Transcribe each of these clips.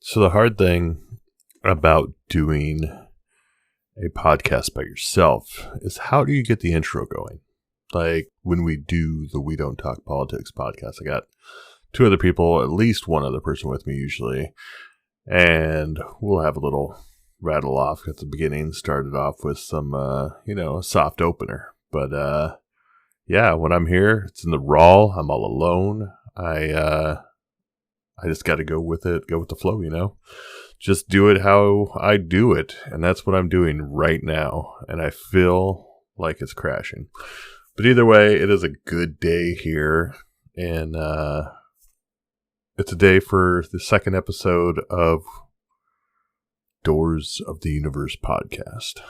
So the hard thing about doing a podcast by yourself is how do you get the intro going? Like when we do the We Don't Talk Politics podcast, I got two other people, at least one other person with me usually, and we'll have a little rattle off at the beginning, started off with some, a soft opener. But yeah, when I'm here, it's in the raw, I'm all alone. I just got to go with it, go with the flow, Just do it how I do it. And that's what I'm doing right now. And I feel like it's crashing. But either way, it is a good day here. And it's a day for the second episode of Doors of the Universe podcast.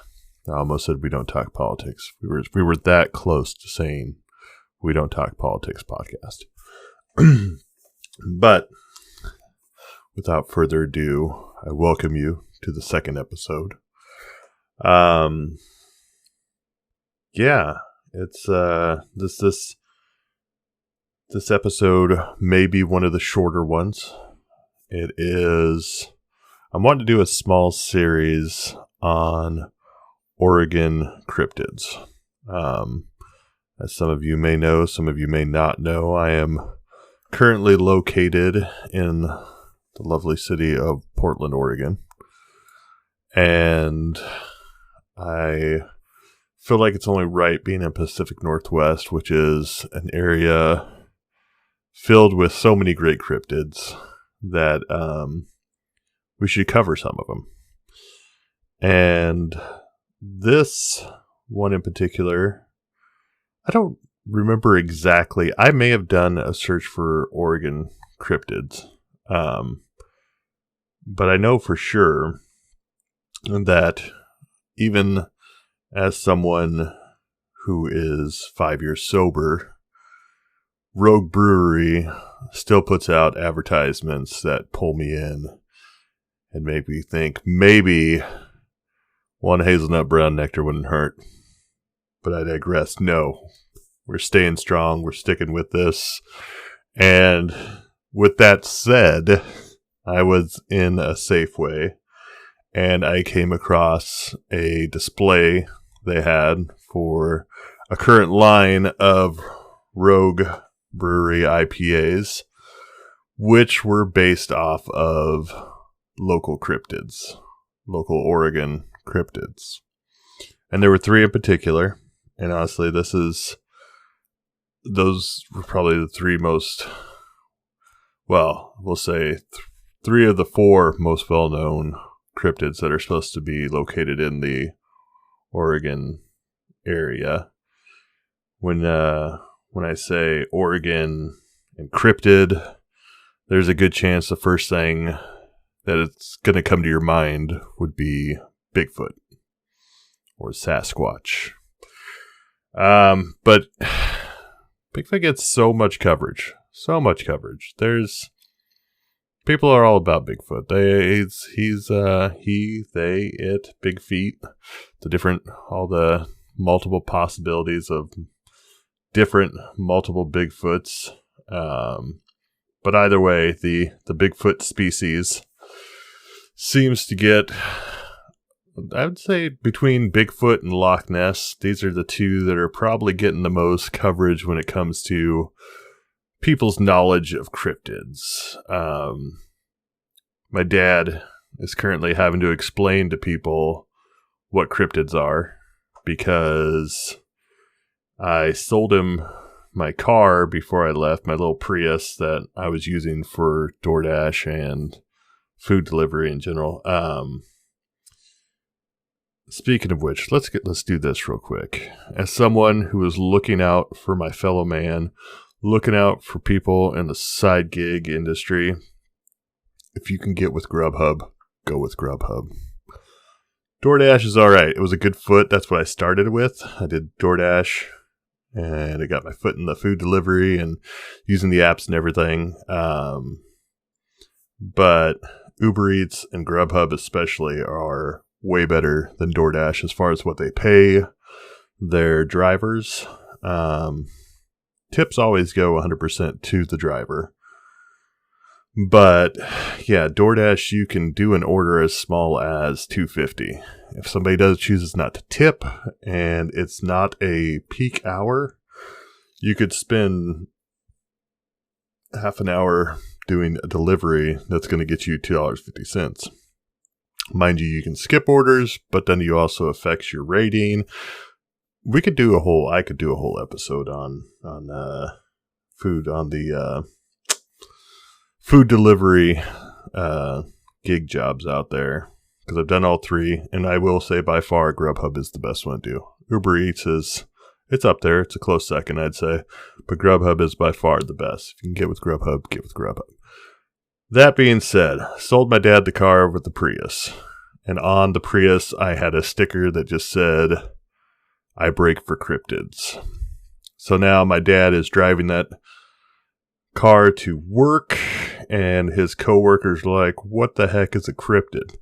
I almost said we don't talk politics. We were that close to saying we don't talk politics podcast. But without further ado, I welcome you to the second episode. It's this episode may be one of the shorter ones. It is. I'm wanting to do a small series on Oregon cryptids. As some of you may know, some of you may not know, I am currently located in the lovely city of Portland, Oregon. And I feel like it's only right being in Pacific Northwest, which is an area filled with so many great cryptids that we should cover some of them. And this one in particular, I don't remember exactly. I may have done a search for Oregon cryptids. But I know for sure that even as someone who is 5 years sober, Rogue Brewery still puts out advertisements that pull me in and make me think maybe one hazelnut brown nectar wouldn't hurt. But I digress. No, we're staying strong. We're sticking with this. And with that said, I was in a Safeway and I came across a display they had for a current line of Rogue Brewery IPAs, which were based off of local cryptids, local Oregon cryptids. And there were three in particular. And honestly, those were probably the three most, we'll say three of the four most well-known cryptids that are supposed to be located in the Oregon area. When I say Oregon and cryptid, there's a good chance the first thing that it's going to come to your mind would be Bigfoot or Sasquatch. But Bigfoot gets so much coverage. People are all about Bigfoot. It, big feet, all the multiple possibilities of different multiple Bigfoots. But either way, the Bigfoot species seems to get, I would say between Bigfoot and Loch Ness, these are the two that are probably getting the most coverage when it comes to people's knowledge of cryptids. My dad is currently having to explain to people what cryptids are because I sold him my car before I left, my little Prius that I was using for DoorDash and food delivery in general. Speaking of which, let's do this real quick. As someone who is looking out for my fellow man, looking out for people in the side gig industry, if you can get with Grubhub, go with Grubhub. DoorDash is all right. It was a good foot. That's what I started with. I did DoorDash, and I got my foot in the food delivery and using the apps and everything. But Uber Eats and Grubhub especially are way better than DoorDash as far as what they pay their drivers. Tips always go 100% to the driver. But yeah, DoorDash, you can do an order as small as $2.50. If somebody chooses not to tip and it's not a peak hour, you could spend half an hour doing a delivery that's going to get you $2.50. Mind you, you can skip orders, but then you also affects your rating. I could do a whole episode on food, on the food delivery gig jobs out there, because I've done all three, and I will say by far Grubhub is the best one to do. Uber Eats it's up there. It's a close second, I'd say, but Grubhub is by far the best. If you can get with Grubhub, get with Grubhub. That being said, sold my dad the car with the Prius, and on the Prius I had a sticker that just said, "I brake for cryptids." So now my dad is driving that car to work, and his coworkers are like, "What the heck is a cryptid?"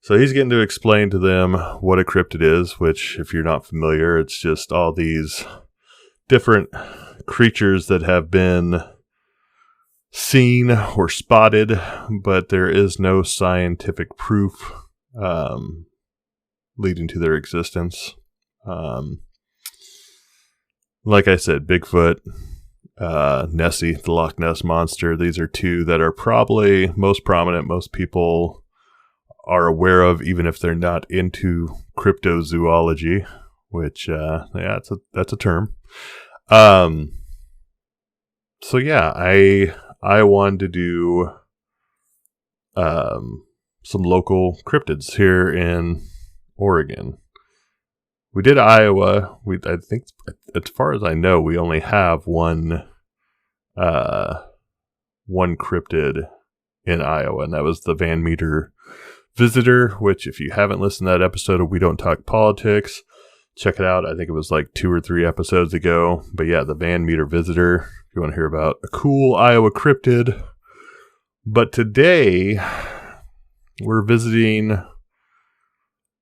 So he's getting to explain to them what a cryptid is, which, if you're not familiar, it's just all these different creatures that have been seen or spotted, but there is no scientific proof leading to their existence. Like I said, Bigfoot, Nessie, the Loch Ness monster. These are two that are probably most prominent. Most people are aware of, even if they're not into cryptozoology, which, that's a term. So yeah, I wanted to do some local cryptids here in Oregon. We did Iowa. I think, as far as I know, we only have one cryptid in Iowa, and that was the Van Meter Visitor, which, if you haven't listened to that episode of We Don't Talk Politics, check it out. I think it was like 2 or 3 episodes ago. But yeah, the Van Meter Visitor, if you want to hear about a cool Iowa cryptid. But today, we're visiting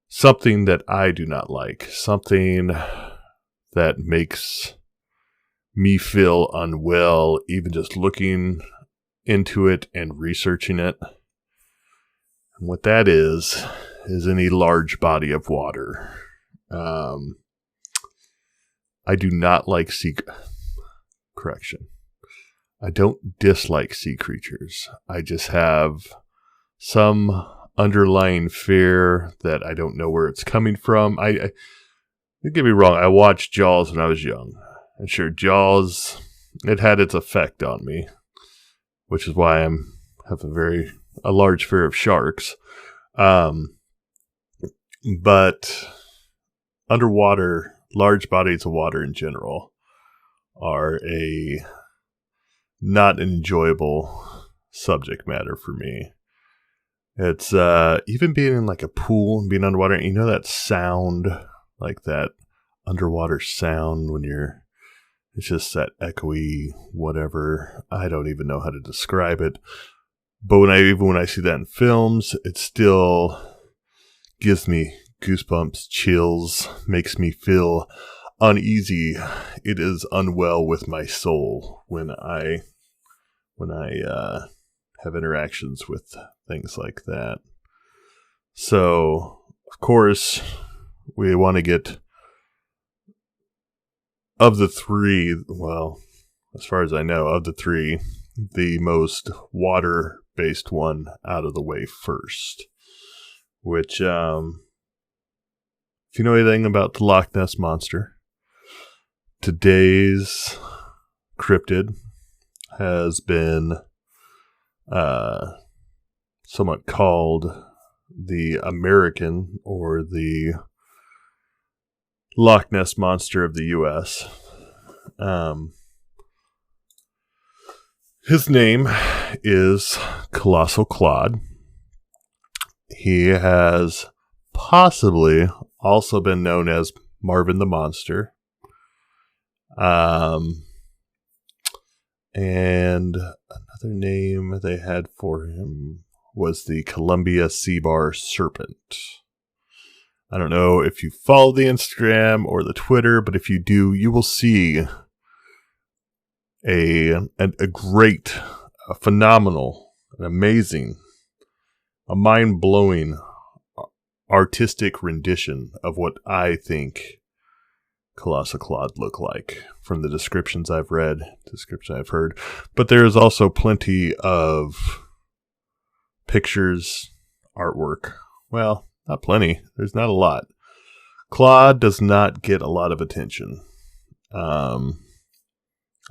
something that I do not like. Something that makes me feel unwell, even just looking into it and researching it. And what that is any large body of water. I do not like I don't dislike sea creatures. I just have some underlying fear that I don't know where it's coming from. Don't get me wrong, I watched Jaws when I was young. And sure, Jaws, it had its effect on me, which is why I have a large fear of sharks. But underwater, large bodies of water in general are not an enjoyable subject matter for me. It's even being in like a pool and being underwater, you know that sound, like that underwater sound when it's just that echoey whatever. I don't even know how to describe it. But when I see that in films, it still gives me goosebumps, chills, makes me feel uneasy. It is unwell with my soul when I have interactions with things like that. So, of course, we want to get, of the three, well, as far as I know, of the three, the most water-based one out of the way first. Which, if you know anything about the Loch Ness Monster, today's cryptid has been somewhat called the American or the Loch Ness Monster of the U.S. His name is Colossal Claude. He has possibly also been known as Marvin the Monster. And another name they had for him was the Columbia Sea Bar Serpent. I don't know if you follow the Instagram or the Twitter, but if you do, you will see a great, a phenomenal, an amazing a mind-blowing artistic rendition of what I think Colossal Claude look like from the descriptions I've read, descriptions I've heard. But there is also plenty of pictures, artwork. Well, not plenty. There's not a lot. Claude does not get a lot of attention.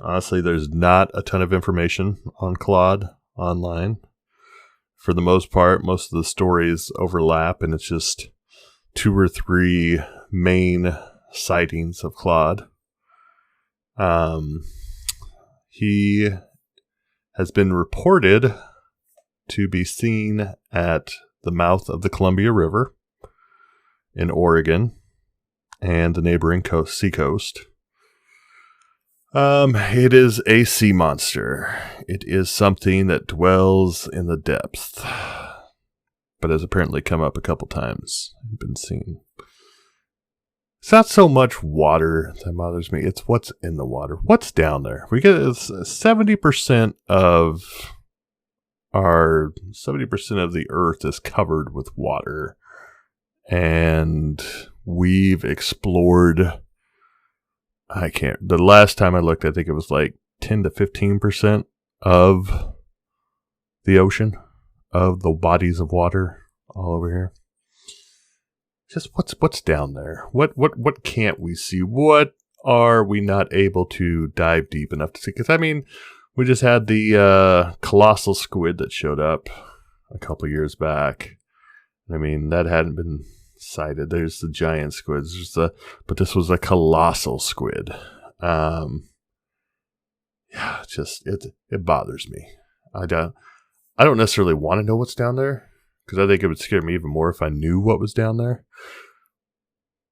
Honestly, there's not a ton of information on Claude online. For the most part, most of the stories overlap, and it's just 2 or 3 main sightings of Claude. He has been reported to be seen at the mouth of the Columbia River in Oregon and the neighboring seacoast. It is a sea monster. It is something that dwells in the depth, but has apparently come up a couple times and been seen. It's not so much water that bothers me. It's what's in the water. What's down there? We get 70% of the earth is covered with water, and we've explored. The last time I looked, I think it was like 10 to 15% of the ocean, of the bodies of water all over here. Just what's down there? What can't we see? What are we not able to dive deep enough to see? Because, I mean, we just had the colossal squid that showed up a couple years back. I mean, that hadn't been sighted. There's the giant squids, but this was a colossal squid. Yeah, it bothers me. I don't necessarily want to know what's down there, because I think it would scare me even more if I knew what was down there.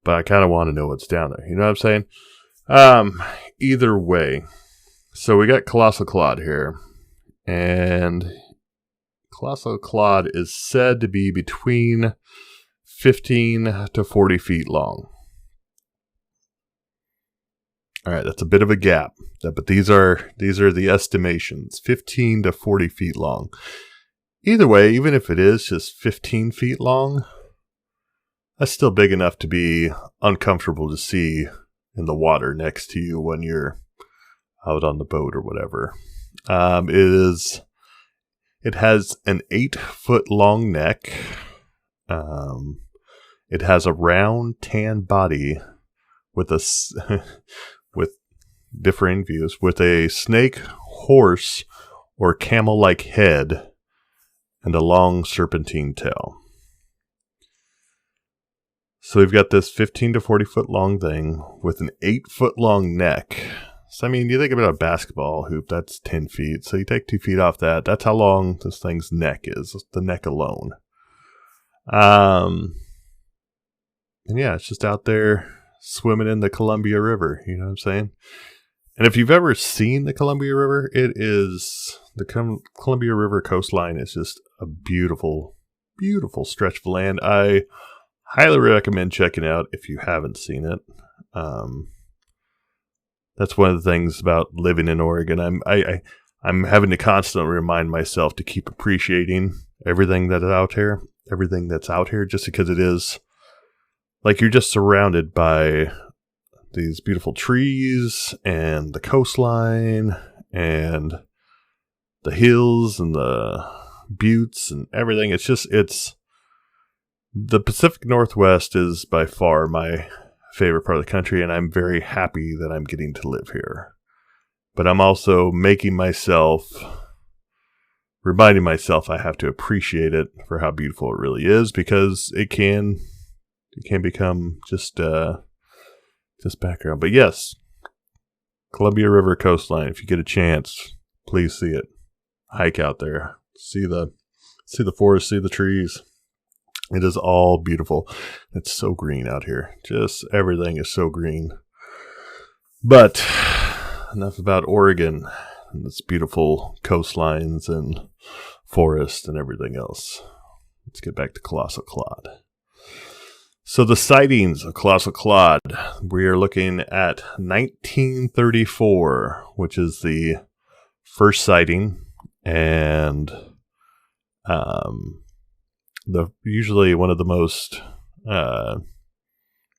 But I kind of want to know what's down there. You know what I'm saying? Either way, so we got Colossal Claude here, and Colossal Claude is said to be between 15 to 40 feet long. All right, that's a bit of a gap, but these are the estimations, 15 to 40 feet long. Either way, even if it is just 15 feet long, that's still big enough to be uncomfortable to see in the water next to you when you're out on the boat or whatever. It has an 8-foot long neck. It has a round tan body with with differing views, with a snake, horse, or camel-like head and a long serpentine tail. So we've got this 15 to 40 foot long thing with an 8-foot long neck. So, I mean, you think about a basketball hoop, that's 10 feet. So you take 2 feet off that. That's how long this thing's neck is, the neck alone. And yeah, it's just out there swimming in the Columbia River. You know what I'm saying? And if you've ever seen the Columbia River, the Columbia River coastline is just a beautiful, beautiful stretch of land. I highly recommend checking out if you haven't seen it. That's one of the things about living in Oregon. I'm having to constantly remind myself to keep appreciating everything that's out here, just because it is like you're just surrounded by these beautiful trees and the coastline and the hills and the buttes and everything. It's the Pacific Northwest is by far my favorite part of the country, and I'm very happy that I'm getting to live here. But I'm also reminding myself I have to appreciate it for how beautiful it really is, because it can become just background. But yes, Columbia River coastline. If you get a chance, please see it. Hike out there, see the forest, see the trees. It is all beautiful. It's so green out here. Just everything is so green. But enough about Oregon and its beautiful coastlines and forest and everything else. Let's get back to Colossal Claude. So the sightings of Colossal Claude, we are looking at 1934, which is the first sighting, and usually one of the most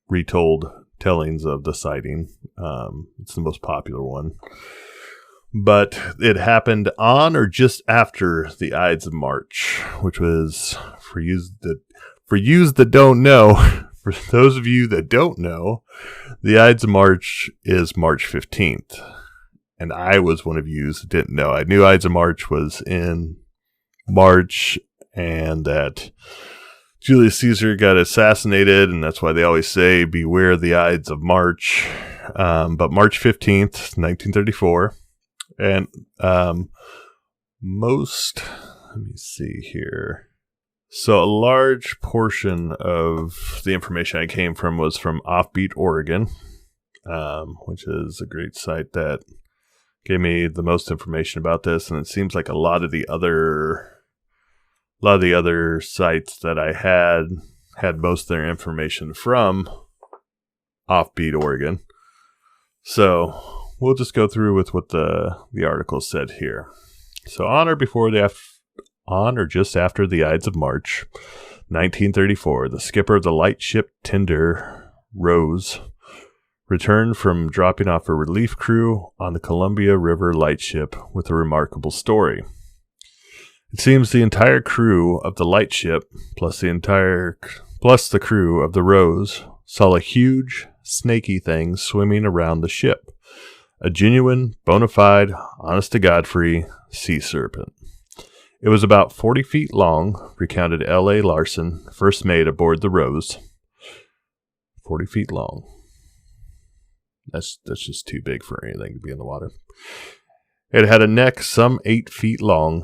retold tellings of the sighting. It's the most popular one. But it happened on or just after the Ides of March, which was, for yous that don't know, for those of you that don't know, the Ides of March is March 15th. And I was one of you that didn't know. I knew Ides of March was in March and that Julius Caesar got assassinated, and that's why they always say, beware the Ides of March. But March 15th, 1934. And let me see here. So a large portion of the information I came from was from Offbeat, Oregon, which is a great site that gave me the most information about this. And it seems like a lot of the other sites that I had most of their information from Offbeat, Oregon. So we'll just go through with what the article said here. So on or just after the Ides of March, 1934, the skipper of the lightship tender Rose returned from dropping off a relief crew on the Columbia River lightship with a remarkable story. It seems the entire crew of the lightship, plus the crew of the Rose, saw a huge, snaky thing swimming around the ship. A genuine, bona fide, honest-to-God-free sea serpent. It was about 40 feet long, recounted L.A. Larson, first mate aboard the Rose. 40 feet long. That's just too big for anything to be in the water. It had a neck some 8 feet long,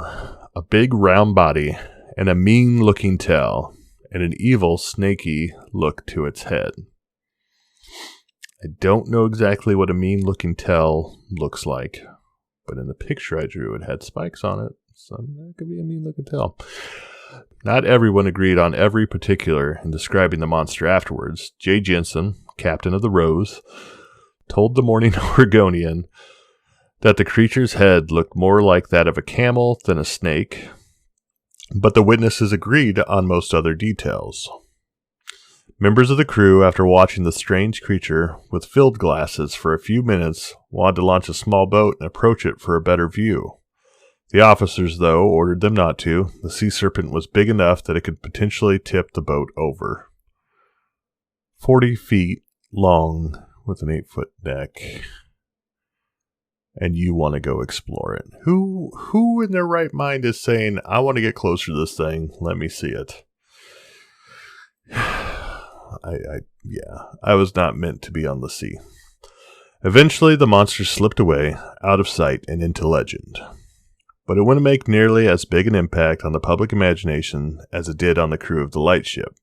a big round body, and a mean-looking tail, and an evil, snaky look to its head. I don't know exactly what a mean-looking tail looks like, but in the picture I drew, it had spikes on it, so that could be a mean-looking tail. Not everyone agreed on every particular in describing the monster afterwards. Jay Jensen, captain of the Rose, told the Morning Oregonian that the creature's head looked more like that of a camel than a snake, but the witnesses agreed on most other details. Members of the crew, after watching the strange creature with field glasses for a few minutes, wanted to launch a small boat and approach it for a better view. The officers, though, ordered them not to. The sea serpent was big enough that it could potentially tip the boat over. 40 feet long with an 8-foot neck. And you want to go explore it. Who in their right mind is saying, I want to get closer to this thing, let me see it? I was not meant to be on the sea. Eventually, the monster slipped away, out of sight and into legend. But it wouldn't make nearly as big an impact on the public imagination as it did on the crew of the lightship.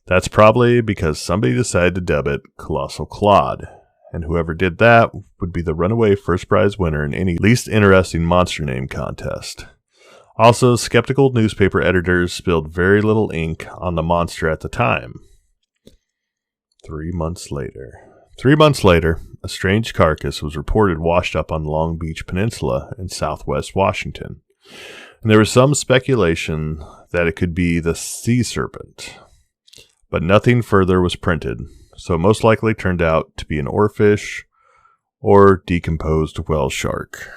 That's probably because somebody decided to dub it Colossal Claude, and whoever did that would be the runaway first prize winner in any least interesting monster name contest. Also, skeptical newspaper editors spilled very little ink on the monster at the time. 3 months later, a strange carcass was reported washed up on Long Beach Peninsula in southwest Washington, and there was some speculation that it could be the sea serpent. But nothing further was printed, so it most likely turned out to be an oarfish or decomposed whale shark.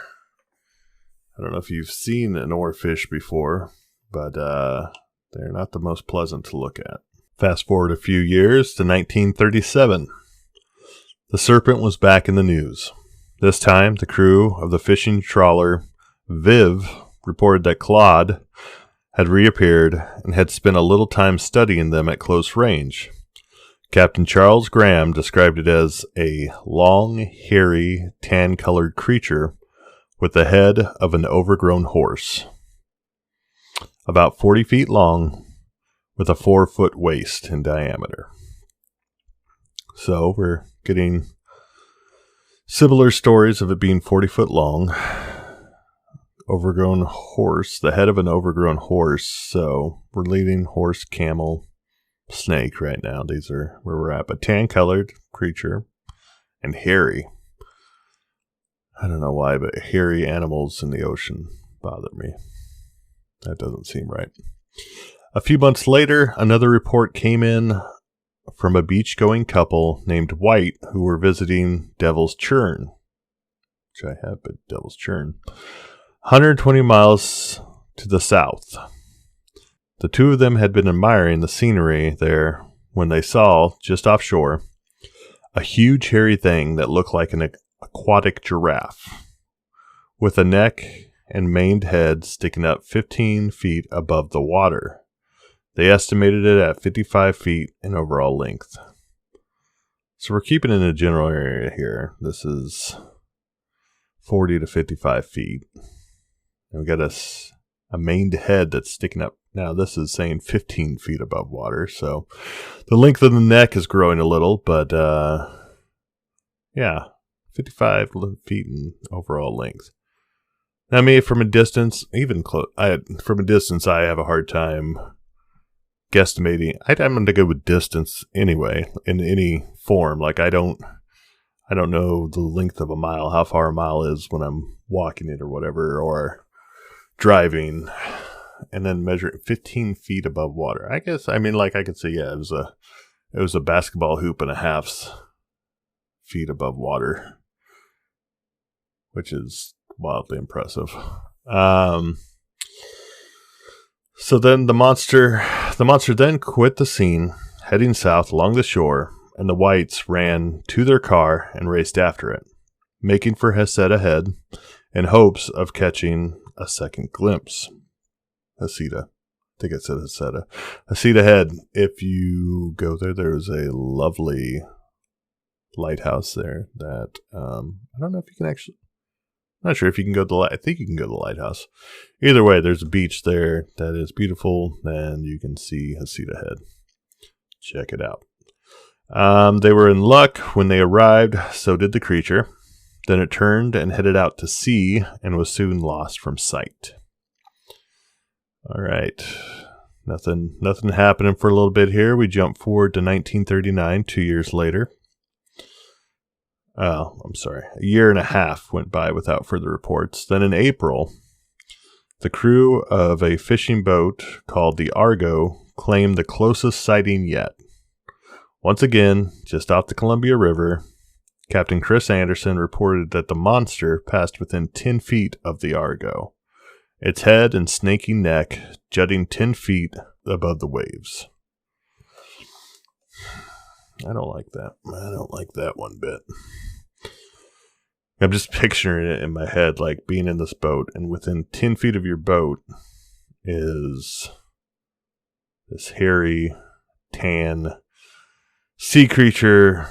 I don't know if you've seen an oarfish before, but they're not the most pleasant to look at. Fast forward a few years to 1937. The serpent was back in the news. This time, the crew of the fishing trawler Viv reported that Claude had reappeared and had spent a little time studying them at close range. Captain Charles Graham described it as a long, hairy, tan-colored creature with the head of an overgrown horse, about 40 feet long, with a 4-foot waist in diameter. So we're getting similar stories of it being 40 foot long, overgrown horse, the head of an overgrown horse. So we're leading horse, camel, snake right now. These are where we're at. But tan-colored creature and hairy. I don't know why, but hairy animals in the ocean bother me. That doesn't seem right. A few months later, another report came in from a beach-going couple named White who were visiting Devil's Churn, which I have, but Devil's Churn, 120 miles to the south. The two of them had been admiring the scenery there when they saw, just offshore, a huge hairy thing that looked like an aquatic giraffe, with a neck and maned head sticking up 15 feet above the water. They estimated it at 55 feet in overall length. So we're keeping it in a general area here. This is 40 to 55 feet. And we got a maned head that's sticking up. Now this is saying 15 feet above water. So the length of the neck is growing a little, but yeah, 55 feet in overall length. Now me, from a distance, even close, from a distance, I have a hard time guesstimating. I'm going to go with distance anyway, in any form. Like I don't know the length of a mile, how far a mile is when I'm walking it or whatever, or driving, and then measuring 15 feet above water. I guess, I mean, like I could say, yeah, it was a basketball hoop and a half feet above water, which is wildly impressive. So then the monster then quit the scene, heading south along the shore, and the Whites ran to their car and raced after it, making for Heseda Head in hopes of catching a second glimpse. Heseda. I think I said Heseda. Heseda Head. If you go there, there's a lovely lighthouse there that, I don't know if you can actually, I'm not sure if you can go to the I think you can go to the lighthouse. Either way, there's a beach there that is beautiful, and you can see Heseda Head. Check it out. They were in Loch when they arrived, so did the creature. Then it turned and headed out to sea and was soon lost from sight. All right. Nothing happening for a little bit here. We jump forward to 1939, 2 years later. Oh, I'm sorry. A year and a half went by without further reports. Then in April, the crew of a fishing boat called the Argo claimed the closest sighting yet. Once again, just off the Columbia River, Captain Chris Anderson reported that the monster passed within 10 feet of the Argo, its head and snaky neck jutting 10 feet above the waves. I don't like that. I don't like that one bit. I'm just picturing it in my head, like being in this boat, and within 10 feet of your boat is this hairy, tan sea creature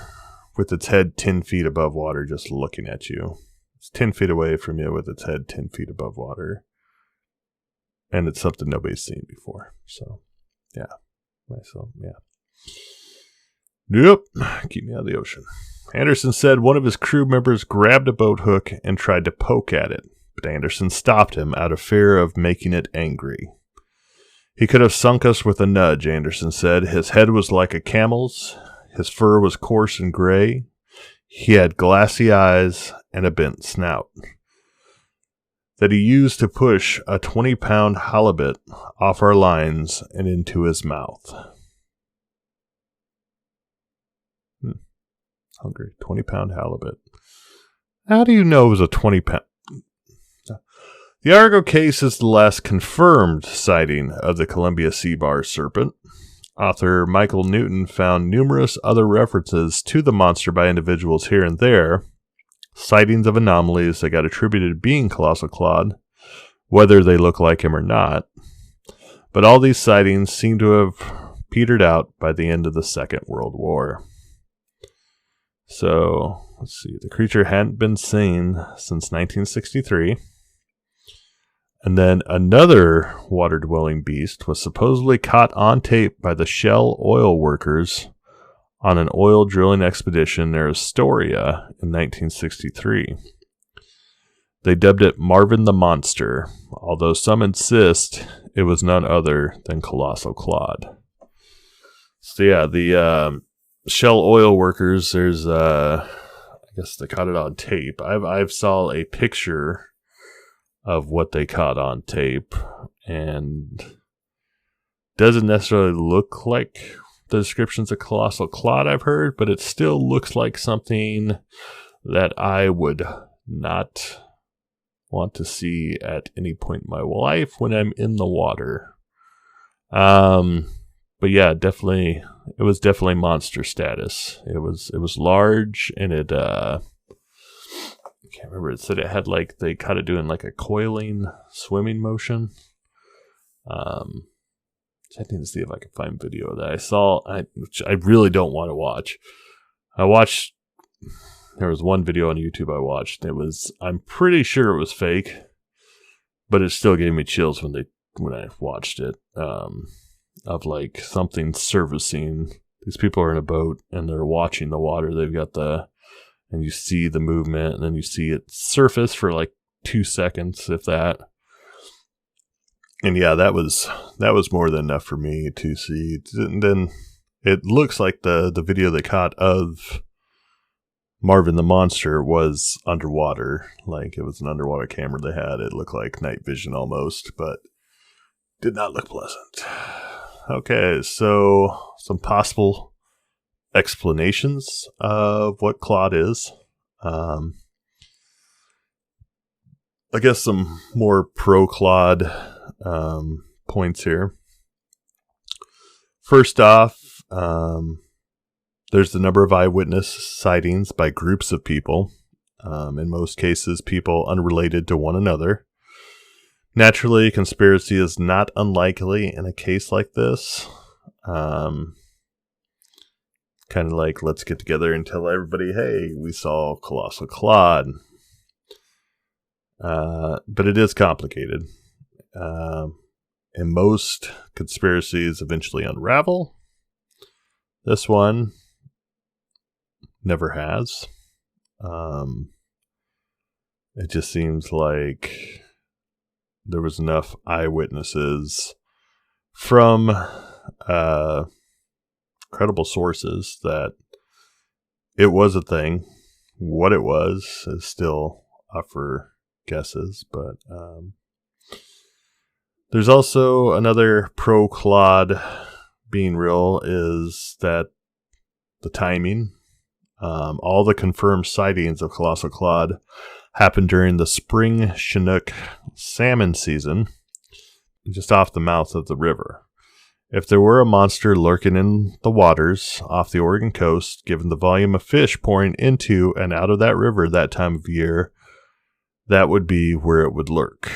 with its head 10 feet above water just looking at you. It's 10 feet away from you with its head 10 feet above water. And it's something nobody's seen before. So, yeah. Yep. Keep me out of the ocean. Anderson said one of his crew members grabbed a boat hook and tried to poke at it, but Anderson stopped him out of fear of making it angry. He could have sunk us with a nudge, Anderson said. His head was like a camel's. His fur was coarse and gray. He had glassy eyes and a bent snout that he used to push a 20-pound halibut off our lines and into his mouth. Hungry. 20-pound halibut. How do you know it was a 20-pound? The Argo case is the last confirmed sighting of the Columbia sea bar serpent. Author Michael Newton found numerous other references to the monster by individuals here and there, sightings of anomalies that got attributed to being Colossal Claude, whether they look like him or not. But all these sightings seem to have petered out by the end of the Second World War. So, let's see. The creature hadn't been seen since 1963. And then another water-dwelling beast was supposedly caught on tape by the Shell oil workers on an oil drilling expedition near Astoria in 1963. They dubbed it Marvin the Monster, although some insist it was none other than Colossal Claude. So yeah, the Shell oil workers, there's I guess they caught it on tape. I've saw a picture of what they caught on tape, and doesn't necessarily look like the descriptions of Colossal Claude I've heard, but it still looks like something that I would not want to see at any point in my life when I'm in the water. But yeah, definitely, it was definitely monster status. It was large, and it, I can't remember, it said it had like, they caught it doing like a coiling swimming motion. I need to see if I can find video that I saw, which I really don't want to watch. There was one video on YouTube I watched. I'm pretty sure it was fake, but it still gave me chills when I watched it. Of like something servicing. These people are in a boat and they're watching the water. They've got and you see the movement, and then you see it surface for like 2 seconds, if that. And yeah, that was more than enough for me to see. And then it looks like the video they caught of Marvin the Monster was underwater. Like it was an underwater camera they had. It looked like night vision almost, but did not look pleasant. Okay, so some possible explanations of what Claude is. I guess some more pro-Claude points here. First off, there's the number of eyewitness sightings by groups of people. In most cases, people unrelated to one another. Naturally, conspiracy is not unlikely in a case like this. Kind of like, let's get together and tell everybody, hey, we saw Colossal Claude. But it is complicated. And most conspiracies eventually unravel. This one never has. It just seems like there was enough eyewitnesses from credible sources that it was a thing. What it was is still up for guesses, but there's also another pro-Claude being real is that the timing. All the confirmed sightings of Colossal Claude happened during the spring Chinook salmon season, just off the mouth of the river. If there were a monster lurking in the waters off the Oregon coast, given the volume of fish pouring into and out of that river that time of year, that would be where it would lurk.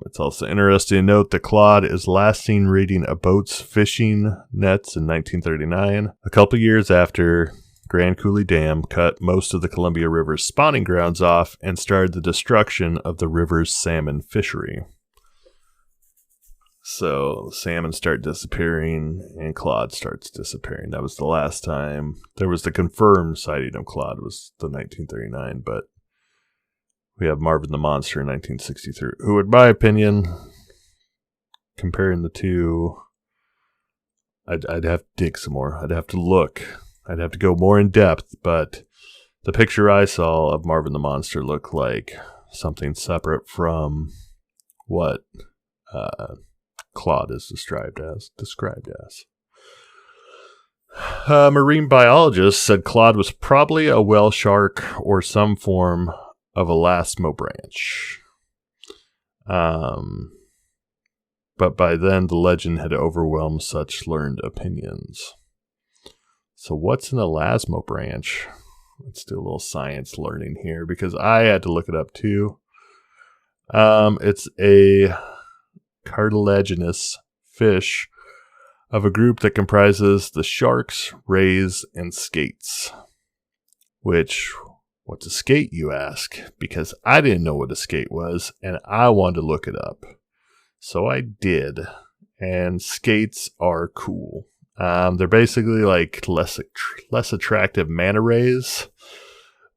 It's also interesting to note that Claude is last seen raiding a boat's fishing nets in 1939, a couple years after Grand Coulee Dam cut most of the Columbia River's spawning grounds off and started the destruction of the river's salmon fishery. So salmon start disappearing and Claude starts disappearing. That was the last time there was the confirmed sighting of Claude, was the 1939, but we have Marvin the Monster in 1963, who, in my opinion, comparing the two, I'd have to dig some more. I'd have to look. I'd have to go more in depth, but the picture I saw of Marvin the Monster looked like something separate from what Claude is described as. Marine biologists said Claude was probably a whale shark or some form of elasmo branch. But by then, the legend had overwhelmed such learned opinions. So what's an elasmo branch? Let's do a little science learning here, because I had to look it up too. It's a cartilaginous fish of a group that comprises the sharks, rays, and skates. Which, what's a skate, you ask? Because I didn't know what a skate was, and I wanted to look it up. So I did. And skates are cool. They're basically like less attractive manta rays,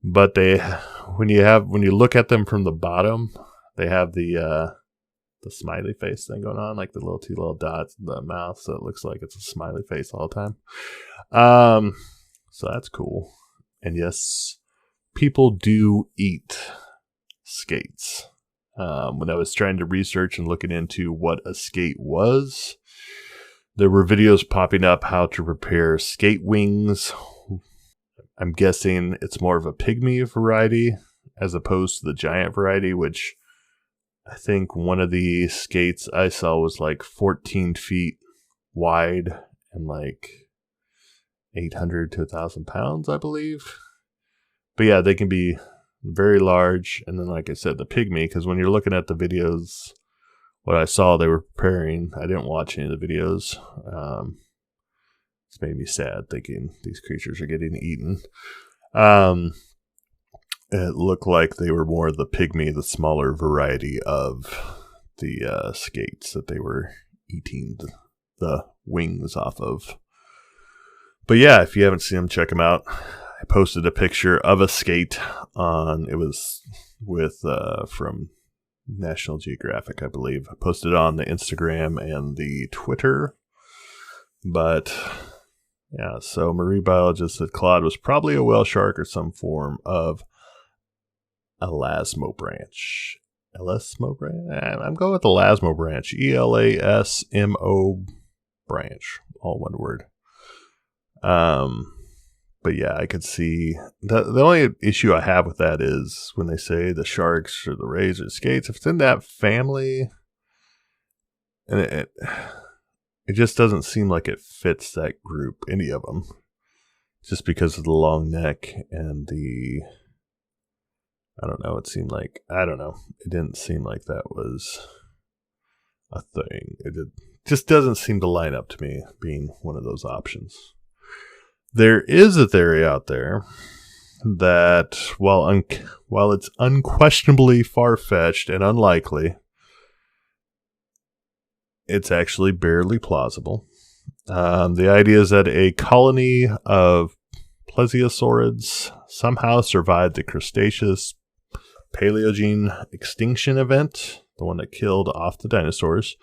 but when you look at them from the bottom, they have the smiley face thing going on, like the two little dots in the mouth, so it looks like it's a smiley face all the time. So that's cool. And yes, people do eat skates. when I was trying to research and looking into what a skate was, there were videos popping up how to prepare skate wings. I'm guessing it's more of a pygmy variety as opposed to the giant variety, which I think one of the skates I saw was like 14 feet wide and like 800 to 1,000 pounds, I believe. But yeah, they can be very large. And then, like I said, the pygmy, because when you're looking at the videos, what I saw they were preparing, I didn't watch any of the videos. It's made me sad thinking these creatures are getting eaten. It looked like they were more the pygmy, the smaller variety of the skates that they were eating the wings off of. But yeah, if you haven't seen them, check them out. I posted a picture of a skate it was with, from National Geographic, I believe. I posted it on the Instagram and the Twitter. But yeah, so marine biologist said Claude was probably a whale shark or some form of elasmobranch. Elasmobranch? I'm going with elasmobranch. ELASMO branch. All one word. But yeah, I could see the only issue I have with that is when they say the sharks or the rays or the skates, if it's in that family, and it just doesn't seem like it fits that group, any of them, just because of the long neck and I don't know, it didn't seem like that was a thing. Just doesn't seem to line up to me being one of those options. There is a theory out there that while it's unquestionably far-fetched and unlikely, it's actually barely plausible. The idea is that a colony of plesiosaurids somehow survived the Cretaceous Paleogene extinction event, the one that killed off the dinosaurs,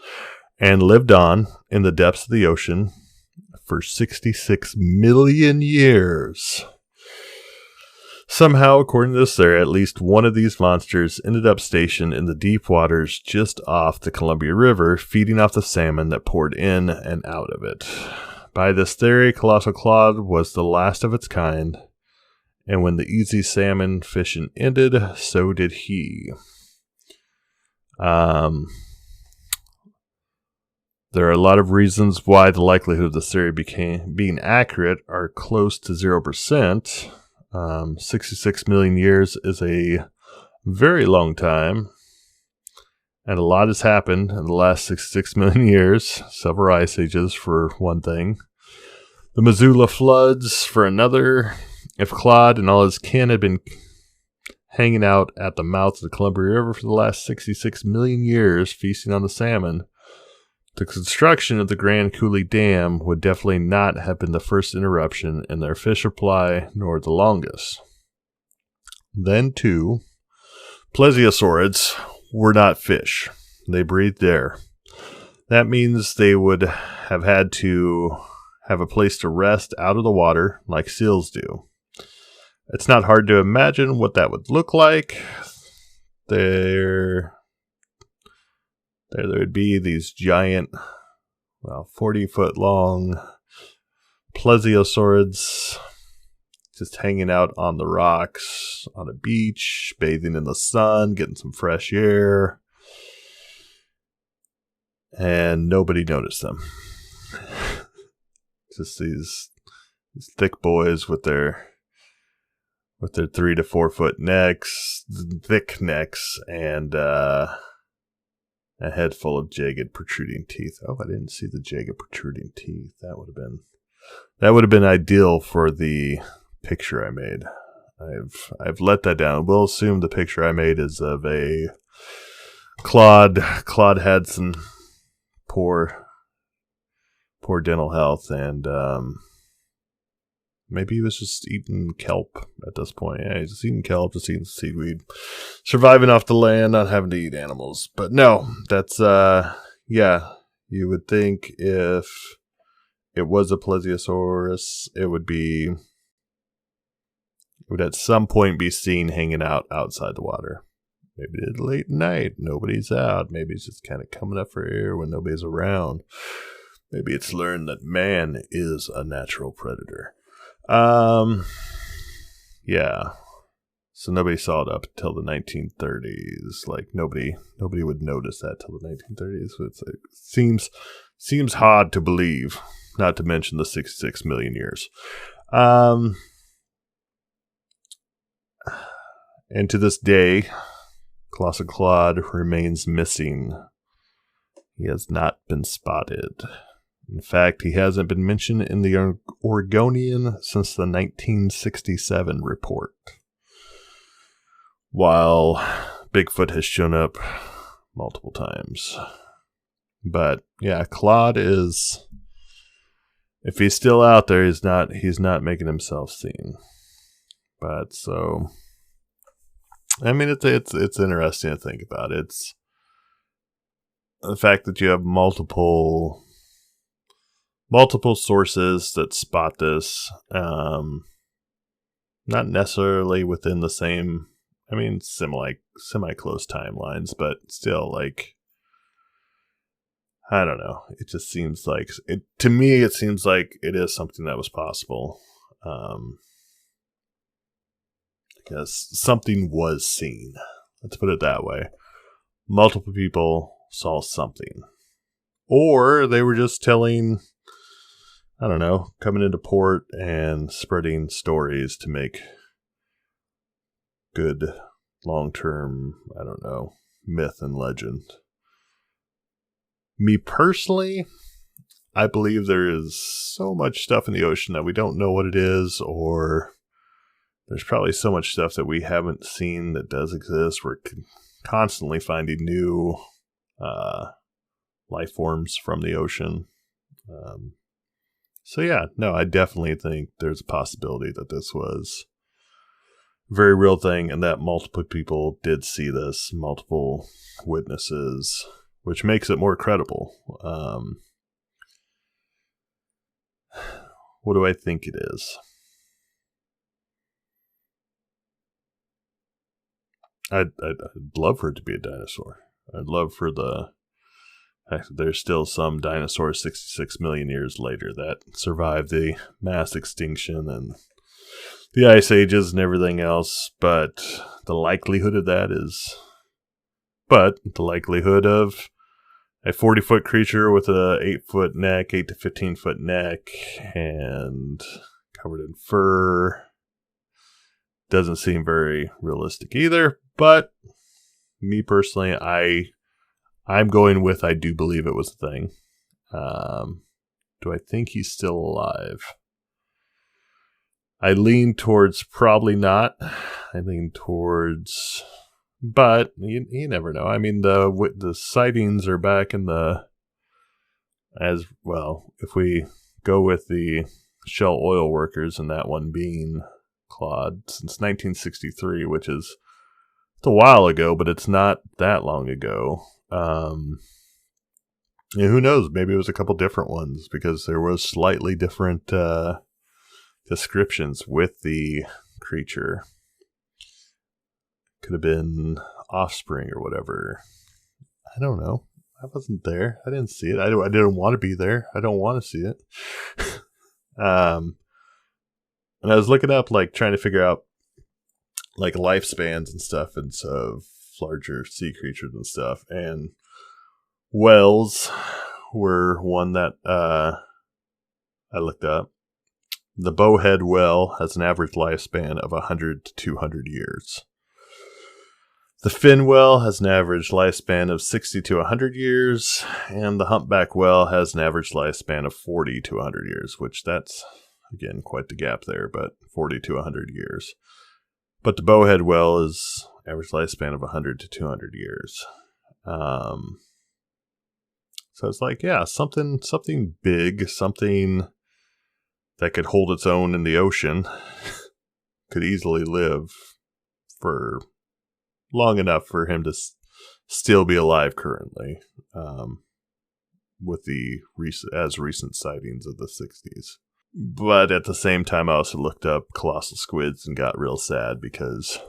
and lived on in the depths of the ocean for 66 million years. Somehow, according to this theory, at least one of these monsters ended up stationed in the deep waters just off the Columbia River, feeding off the salmon that poured in and out of it. By this theory, Colossal Claude was the last of its kind, and when the easy salmon fishing ended, so did he. There are a lot of reasons why the likelihood of the theory being accurate are close to 0%. 66 million years is a very long time, and a lot has happened in the last 66 million years. Several ice ages, for one thing. The Missoula floods, for another. If Claude and all his kin had been hanging out at the mouth of the Columbia River for the last 66 million years, feasting on the salmon, the construction of the Grand Coulee Dam would definitely not have been the first interruption in their fish supply, nor the longest. Then, too, plesiosaurids were not fish. They breathed air. That means they would have had to have a place to rest out of the water, like seals do. It's not hard to imagine what that would look like. There would be these giant, 40-foot long plesiosaurids just hanging out on the rocks on a beach, bathing in the sun, getting some fresh air, and nobody noticed them. Just these thick boys with their 3 to 4 foot necks, thick necks, and a head full of jagged protruding teeth. Oh, I didn't see the jagged protruding teeth. That would have been ideal for the picture I made. I've let that down. We'll assume the picture I made is of a Claude. Claude had some poor dental health, and maybe he was just eating kelp at this point. Yeah, he's just eating kelp, just eating seaweed, surviving off the land, not having to eat animals. But no, that's, you would think if it was a plesiosaurus, it would at some point be seen hanging out outside the water. Maybe it's late night. Nobody's out. Maybe it's just kind of coming up for air when nobody's around. Maybe it's learned that man is a natural predator. Yeah. So nobody saw it up until the 1930s. Like nobody would notice that till the 1930s. So it seems hard to believe. Not to mention the 66 million years. And to this day, Colossal Claude remains missing. He has not been spotted. In fact, he hasn't been mentioned in the Oregonian since the 1967 report. While Bigfoot has shown up multiple times. But yeah, Claude is, if he's still out there, he's not making himself seen. But so, I mean, it's interesting to think about. It's the fact that you have multiple sources that spot this, not necessarily within the same, I mean, semi-close timelines, but still, like, I don't know. It just seems like, to me, it seems like it is something that was possible. Because something was seen. Let's put it that way. Multiple people saw something. Or they were just telling, I don't know, coming into port and spreading stories to make good long-term, I don't know, myth and legend. Me personally, I believe there is so much stuff in the ocean that we don't know what it is, or there's probably so much stuff that we haven't seen that does exist. We're constantly finding new life forms from the ocean. So yeah, no, I definitely think there's a possibility that this was a very real thing and that multiple people did see this, multiple witnesses, which makes it more credible. What do I think it is? I'd love for it to be a dinosaur. I'd love for there's still some dinosaurs 66 million years later that survived the mass extinction and the ice ages and everything else, but the likelihood of a 40-foot creature with a 8-foot neck, 8 to 15-foot neck, and covered in fur doesn't seem very realistic either. But me personally, I'm going with I do believe it was a thing. Do I think he's still alive? I lean towards probably not. I lean towards, but you never know. I mean, the sightings are back in as well. If we go with the Shell oil workers and that one being Claude since 1963, which is it's a while ago, but it's not that long ago. And who knows? Maybe it was a couple different ones because there was slightly different descriptions with the creature. Could have been offspring or whatever. I don't know. I wasn't there. I didn't see it. I didn't want to be there. I don't want to see it. And I was looking up, like, trying to figure out, like, lifespans and stuff and of larger sea creatures and stuff. And whales were one that I looked up. The bowhead whale has an average lifespan of 100 to 200 years. The fin whale has an average lifespan of 60 to 100 years, and the humpback whale has an average lifespan of 40 to 100 years, which that's, again, quite the gap there, but 40 to 100 years. But the bowhead whale is average lifespan of 100 to 200 years. So it's like, yeah, something big, something that could hold its own in the ocean, could easily live for long enough for him to still be alive currently, with the recent sightings of the 60s. But at the same time, I also looked up colossal squids and got real sad because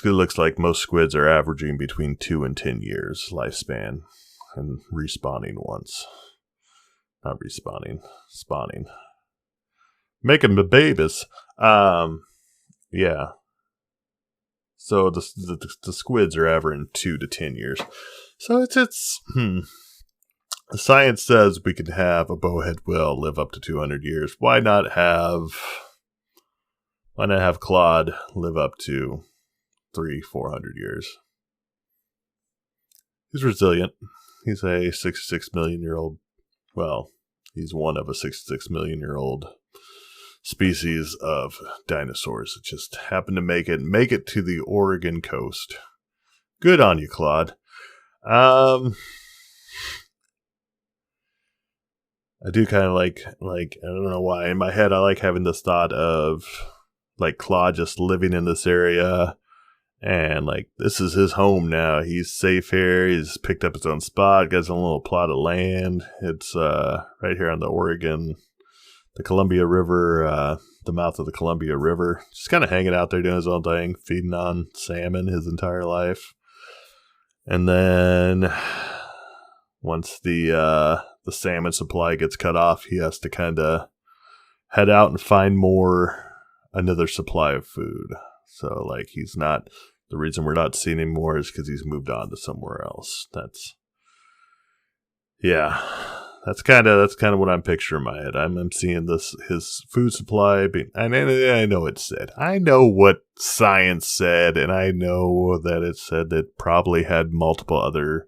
It looks like most squids are averaging between 2 and 10 years lifespan and respawning once. Not respawning, spawning. Making the babies. Yeah. So the squids are averaging 2 to 10 years. So science says we can have a bowhead whale live up to 200 years. Why not have Claude live up to 300-400 years? He's resilient. He's a 66 million year old. Well, he's one of a 66 million year old species of dinosaurs. It just happened to make it to the Oregon coast. Good on you, Claude. I do kind of like I don't know why in my head I like having this thought of like Claude just living in this area and like this is his home now. He's safe here. He's picked up his own spot, got his own little plot of land. It's right here on the Oregon, the Columbia River, the mouth of the Columbia River. Just kind of hanging out there doing his own thing, feeding on salmon his entire life. And then once the salmon supply gets cut off, he has to kind of head out and find another supply of food. So like he's not, the reason we're not seeing him more is because he's moved on to somewhere else. That's kind of what I'm picturing in my head. I'm seeing his food supply being, and I know it said, I know what science said, and I know that it said that probably had multiple other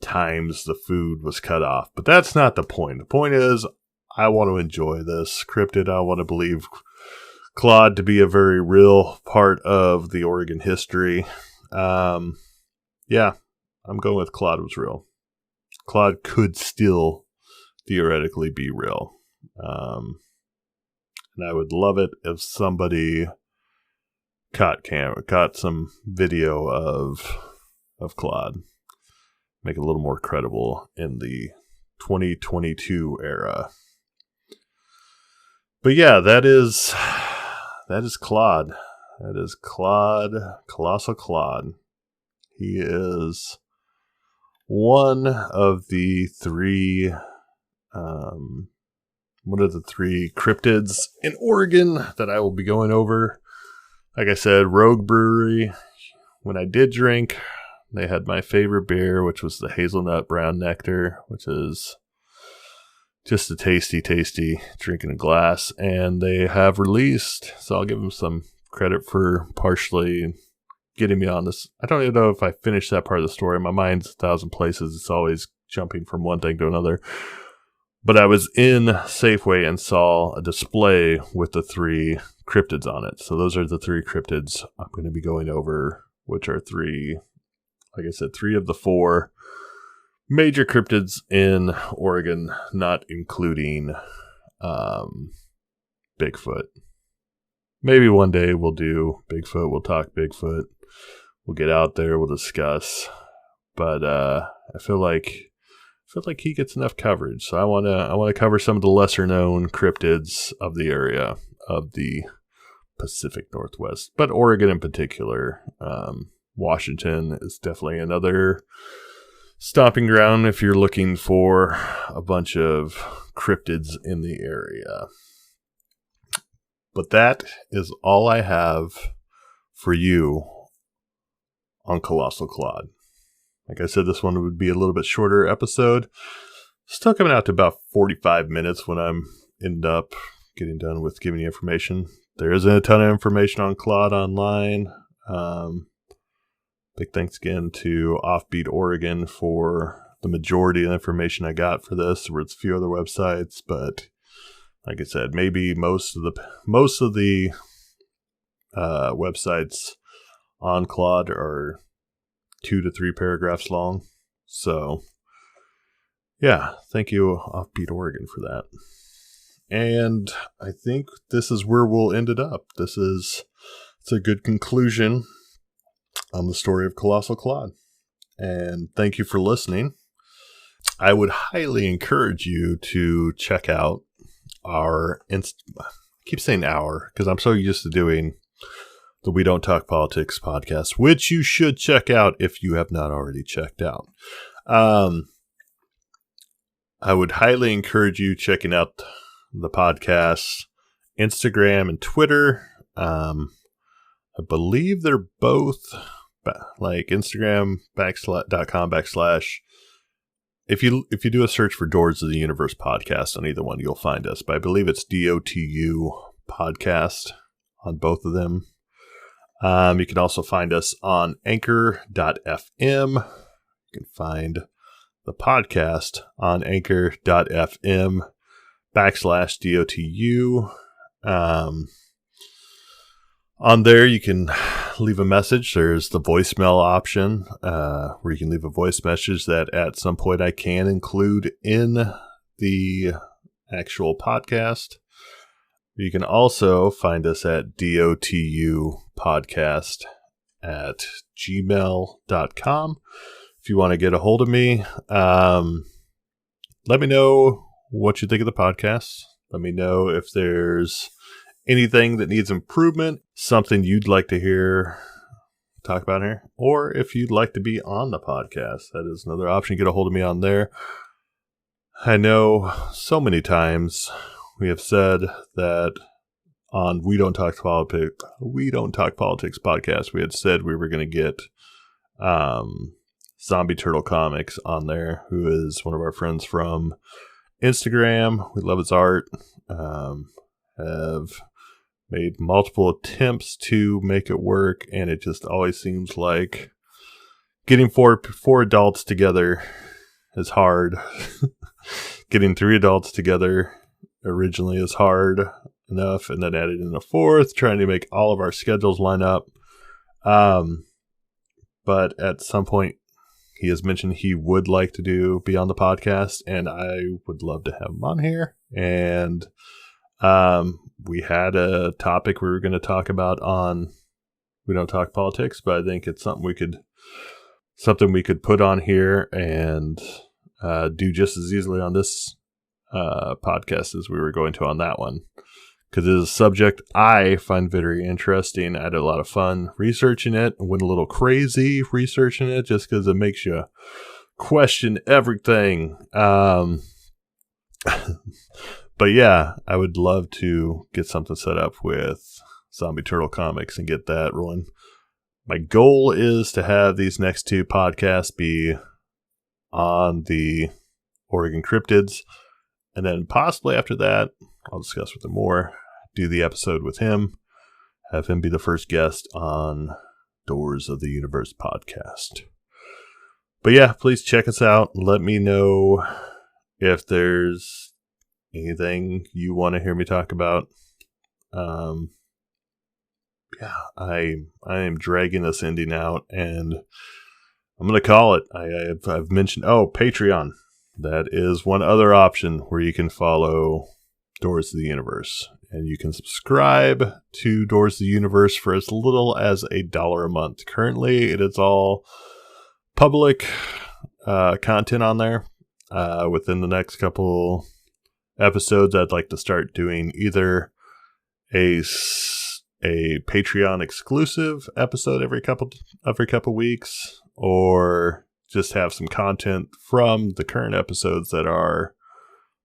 times the food was cut off, but that's not the point. The point is, I want to enjoy this cryptid. I want to believe Claude to be a very real part of the Oregon history. I'm going with Claude was real. Claude could still theoretically be real. And I would love it if somebody caught some video of Claude. Make it a little more credible in the 2022 era. But yeah, that is Claude. That is Claude, Colossal Claude. He is one of the three cryptids in Oregon that I will be going over. Like I said, Rogue Brewery. When I did drink, they had my favorite beer, which was the hazelnut brown nectar, which is just a tasty drink in a glass. And they have released, so I'll give them some credit for partially getting me on this. I don't even know if I finished that part of the story. My mind's 1,000 places. It's always jumping from one thing to another. But I was in Safeway and saw a display with the 3 cryptids on it. So those are the 3 cryptids I'm going to be going over, which are 3, like I said, 3 of the 4 major cryptids in Oregon, not including Bigfoot. Maybe one day we'll do Bigfoot. We'll talk Bigfoot. We'll get out there. We'll discuss. But I feel like he gets enough coverage. So I want to cover some of the lesser known cryptids of the area of the Pacific Northwest, but Oregon in particular. Washington is definitely another stomping ground if you're looking for a bunch of cryptids in the area. But that is all I have for you on Colossal Claude. Like I said, this one would be a little bit shorter episode. Still coming out to about 45 minutes when I'm end up getting done with giving you information. There isn't a ton of information on Claude online. Big thanks again to Offbeat Oregon for the majority of the information I got for this. There was a few other websites, but like I said, maybe most of the websites on Claude are 2 to 3 paragraphs long. So yeah, thank you, Offbeat Oregon, for that. And I think this is where we'll end it up. It's a good conclusion on the story of Colossal Claude. And thank you for listening. I would highly encourage you to check out our, I keep saying our, because I'm so used to doing the We Don't Talk Politics podcast, which you should check out if you have not already checked out. I would highly encourage you checking out the podcast's Instagram and Twitter. I believe they're both like Instagram.com/. If you do a search for Doors of the Universe podcast on either one, you'll find us. But I believe it's DOTU podcast on both of them. You can also find us on anchor.fm. You can find the podcast on anchor.fm/DOTU. On there, you can leave a message. There's the voicemail option where you can leave a voice message that at some point I can include in the actual podcast. You can also find us at dotupodcast@gmail.com. If you want to get a hold of me, let me know what you think of the podcast. Let me know if there's anything that needs improvement, something you'd like to hear talk about here, or if you'd like to be on the podcast. That is another option. Get a hold of me on there. I know so many times we have said that on We Don't Talk Politics podcast, we had said we were going to get Zombie Turtle Comics on there, who is one of our friends from Instagram. We love his art. Have made multiple attempts to make it work, and it just always seems like getting four adults together is hard. Getting 3 adults together originally is hard enough, and then added in a 4th, trying to make all of our schedules line up. But at some point, he has mentioned he would like to be on the podcast, and I would love to have him on here. And we had a topic we were going to talk about on We Don't Talk Politics, but I think it's something we could put on here and do just as easily on this podcast as we were going to on that one, because it is a subject I find very interesting. I had a lot of fun researching it and went a little crazy researching it just because it makes you question everything. But yeah, I would love to get something set up with Zombie Turtle Comics and get that rolling. My goal is to have these next 2 podcasts be on the Oregon cryptids, and then possibly after that, I'll discuss with him more, do the episode with him, have him be the first guest on Doors of the Universe podcast. But yeah, please check us out. Let me know if there's anything you want to hear me talk about. Yeah, I am dragging this ending out, and I'm going to call it. I've mentioned, Patreon. That is one other option where you can follow Doors of the Universe, and you can subscribe to Doors of the Universe for as little as $1 a month. Currently, it is all public content on there. Within the next couple episodes, I'd like to start doing either a Patreon exclusive episode every couple weeks, or just have some content from the current episodes that are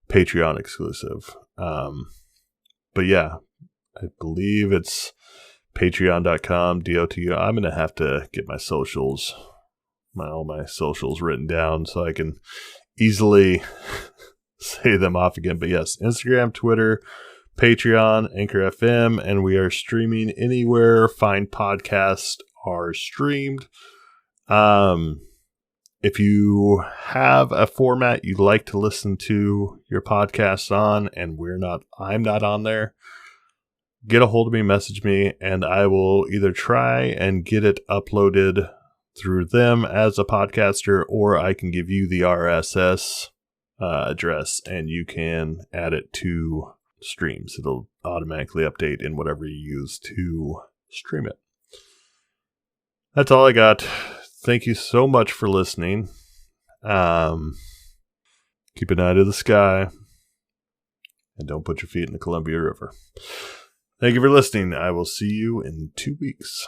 Patreon exclusive. But yeah, I believe it's patreon.com DOTU. I'm gonna have to get my socials, all my socials written down so I can easily say them off again. But yes, Instagram, Twitter, Patreon, Anchor FM, and we are streaming anywhere fine podcasts are streamed. If you have a format you'd like to listen to your podcasts on, and I'm not on there, get a hold of me, message me, and I will either try and get it uploaded through them as a podcaster, or I can give you the RSS address and you can add it to streams. It'll automatically update in whatever you use to stream it. That's all I got. Thank you so much for listening. Keep an eye to the sky and don't put your feet in the Columbia River. Thank you for listening. I will see you in 2 weeks.